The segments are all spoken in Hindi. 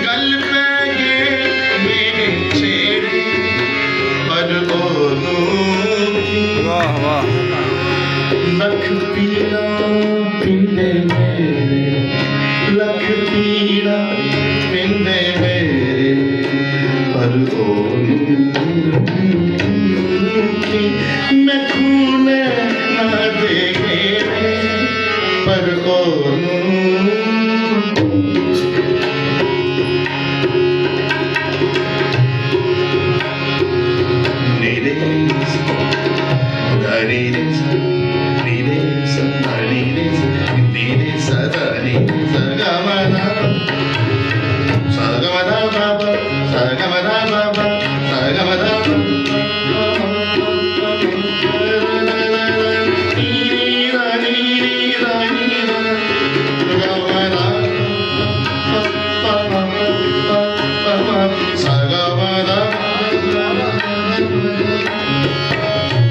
गल पे मेरे छेड़े पर बोलूं वाह वाह। लख पीड़ा पिंदे मेरे, लख पीड़ा पिंदे मेरे, पर मैं खूने ना दे मेरे, पर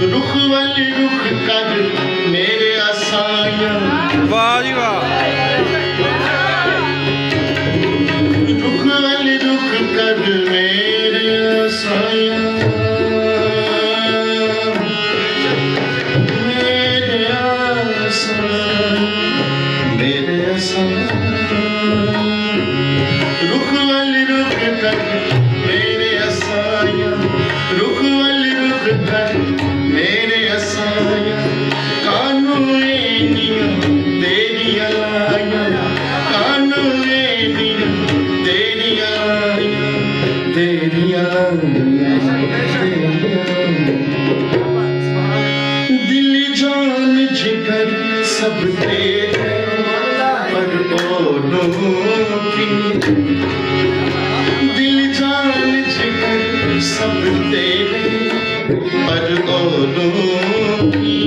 रुख वाली रुख कर मेरे आसाया, वाह जी वाह। रुख वाली रुख कर मेरे आसाया, मेरे आसाया, मेरे आसाया। रुख वाली रुख कर मेरे आसाया, रुख वाली रुख कर मेरे आसाया, कानू एनिया तेरिया लाया, कानू एनिया तेरिया लाया, तेरिया दिल जान जिगर सब तेरे, पर ओनों की दिल जान जिगर सब तेरे, पर ओनों की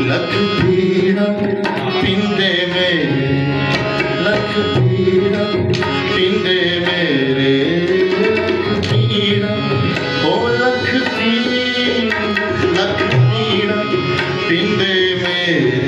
लख पीड़ा पिंदे मेरे, लख पीड़ा पिंदे मेरे, लख पीड़ा ओ लख पीड़ा पिंदे मेरे।